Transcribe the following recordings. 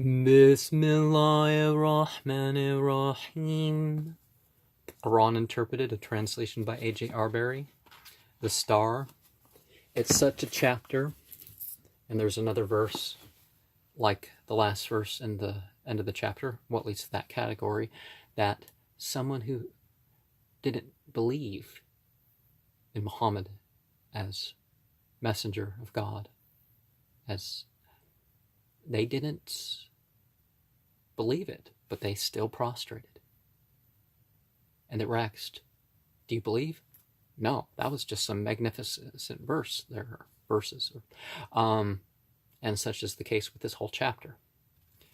Bismillahirrahmanirrahim. Koran Interpreted, a translation by A.J. Arberry. The Star. It's such a chapter, and there's another verse, like the last verse in the end of the chapter, what leads to that category, that someone who didn't believe in Muhammad as messenger of God, as they didn't believe it, but they still prostrated. And it waxed, do you believe? No, that was just some magnificent verse. There are verses. And such is the case with this whole chapter.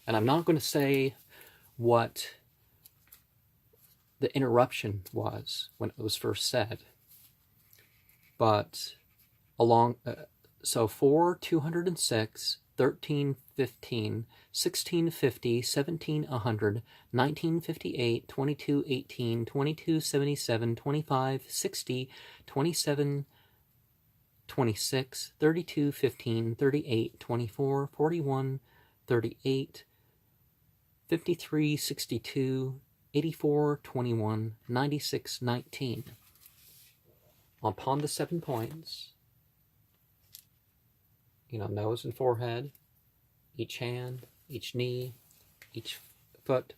And I'm not going to say what the interruption was when it was first said, but so 4, 206, 13, 15, 1650, 17, 100, 1958, 22, 18, 22, 77, 25, 60, 27, 26, 32, 15, 38, 24, 41, 38, 53, 62, 84, 21, 96, 19. Upon the 7 points, nose and forehead, each hand, each knee, each foot,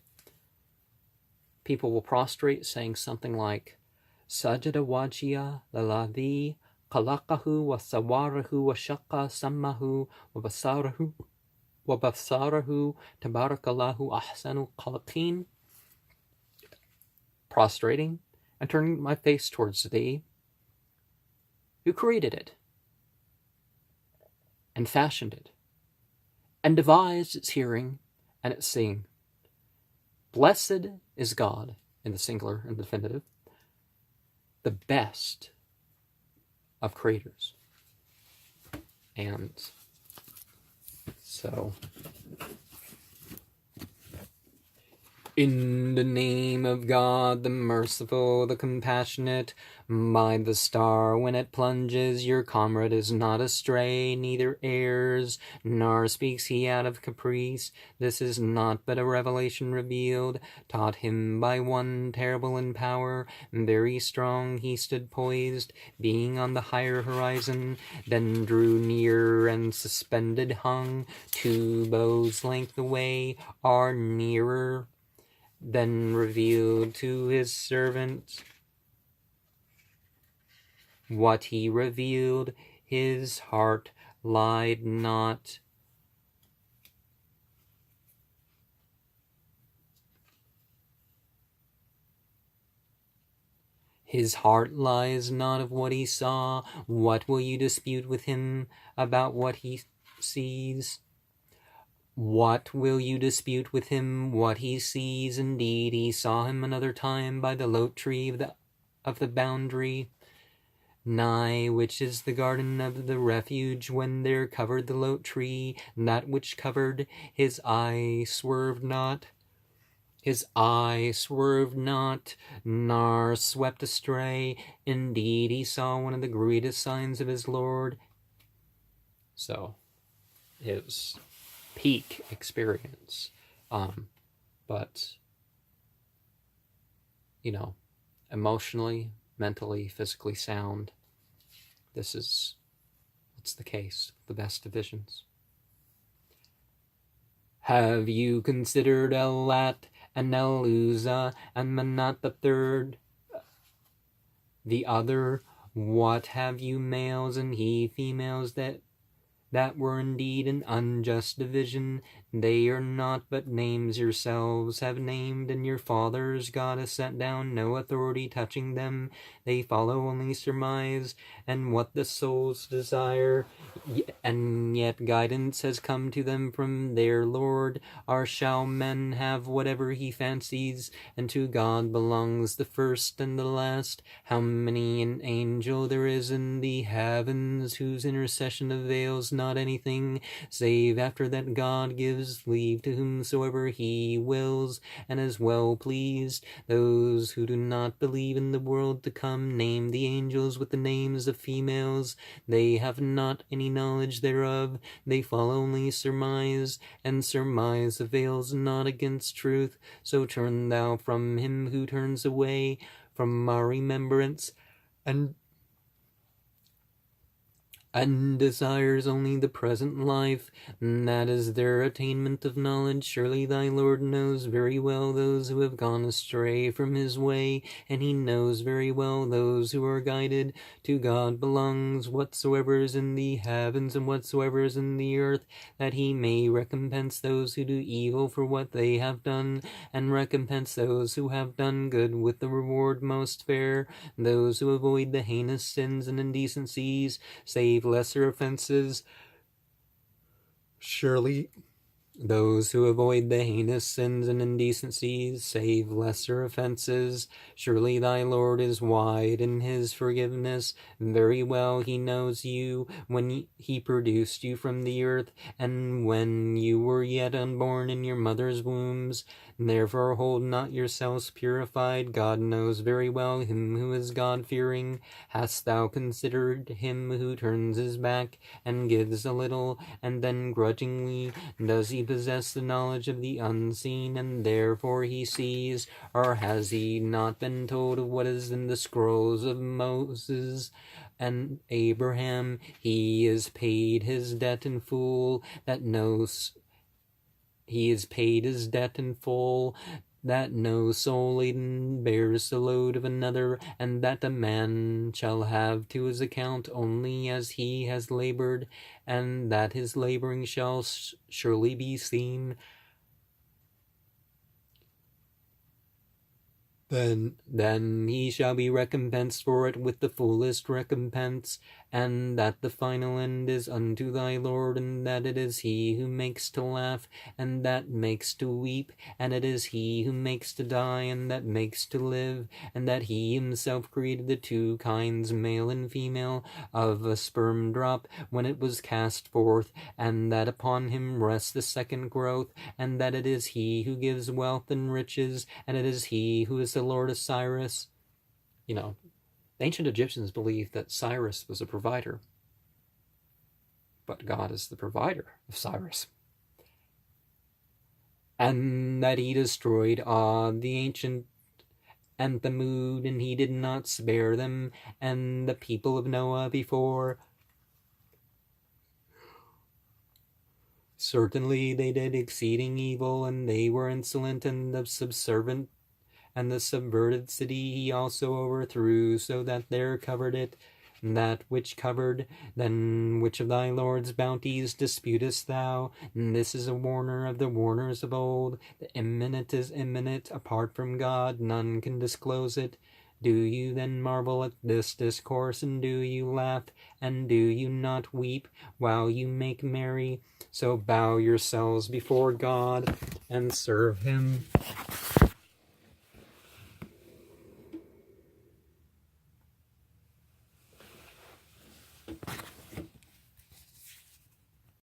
people will prostrate saying something like, Sajada wajia lalavi khalaqahu wa sawarahu wa shaqqa sammahu wa basarahu tabarakallahu ahsanu khalaqin. Prostrating and turning my face towards thee, who created it, and fashioned it, and devised its hearing and its seeing. Blessed is God, in the singular and definitive, the best of creators. And so, in the name of God, the merciful, the compassionate, by the star when it plunges, your comrade is not astray, neither errs, nor speaks he out of caprice. This is not but a revelation revealed, taught him by one terrible in power, very strong he stood poised, being on the higher horizon, then drew near and suspended hung, 2 bows' length away, are nearer, then revealed to his servant what he revealed, his heart lied not. His heart lies not of what he saw. What will you dispute with him about what he sees? What will you dispute with him what he sees? Indeed, he saw him another time by the lote tree of the boundary, nigh which is the garden of the refuge, when there covered the lote tree, that which covered his eye swerved not. His eye swerved not, nor swept astray. Indeed, he saw one of the greatest signs of his Lord. So, his peak experience, but emotionally, mentally, physically sound. It's the case, the best divisions. Have you considered Elat and El-Uzza and Manat the third, the other? What have you males and he females that were indeed an unjust division? They are not but names yourselves have named, and your fathers God has set down no authority touching them. They follow only surmise, and what the souls desire, and yet guidance has come to them from their Lord. Or shall men have whatever he fancies, and to God belongs the first and the last. How many an angel there is in the heavens, whose intercession avails not not anything, save after that God gives leave to whomsoever he wills, and is well pleased. Those who do not believe in the world to come name the angels with the names of females. They have not any knowledge thereof. They follow only surmise, and surmise avails not against truth. So turn thou from him who turns away from our remembrance, and desires only the present life, and that is their attainment of knowledge. Surely thy Lord knows very well those who have gone astray from his way, and he knows very well those who are guided. To God belongs whatsoever is in the heavens and whatsoever is in the earth, that he may recompense those who do evil for what they have done, and recompense those who have done good with the reward most fair. Those who avoid the heinous sins and indecencies save lesser offenses. Surely those who avoid the heinous sins and indecencies save lesser offenses. Surely thy Lord is wide in his forgiveness. Very well he knows you when he produced you from the earth, and when you were yet unborn in your mother's wombs. Therefore hold not yourselves purified. God knows very well him who is God-fearing. Hast thou considered him who turns his back and gives a little, and then grudgingly does he possess the knowledge of the unseen, and therefore he sees? Or has he not been told of what is in the scrolls of Moses and Abraham? He is paid his debt in full, He is paid his debt in full, that no soul laden bears the load of another, and that a man shall have to his account only as he has labored, and that his laboring shall surely be seen. Then he shall be recompensed for it with the fullest recompense, and that the final end is unto thy Lord, and that it is he who makes to laugh, and that makes to weep, and it is he who makes to die, and that makes to live, and that he himself created the two kinds, male and female, of a sperm drop when it was cast forth, and that upon him rests the second growth, and that it is he who gives wealth and riches, and it is he who is the Lord of Cyrus. The ancient Egyptians believed that Cyrus was a provider, but God is the provider of Cyrus. And that he destroyed the ancient and Thamud, and he did not spare them, and the people of Noah before. Certainly they did exceeding evil, and they were insolent, and the subservient and the subverted city he also overthrew, so that there covered it that which covered. Then which of thy Lord's bounties disputest thou? And this is a warner of the warners of old. The imminent is imminent, apart from God none can disclose it. Do you then marvel at this discourse, and do you laugh, and do you not weep, while you make merry? So bow yourselves before God, and serve him.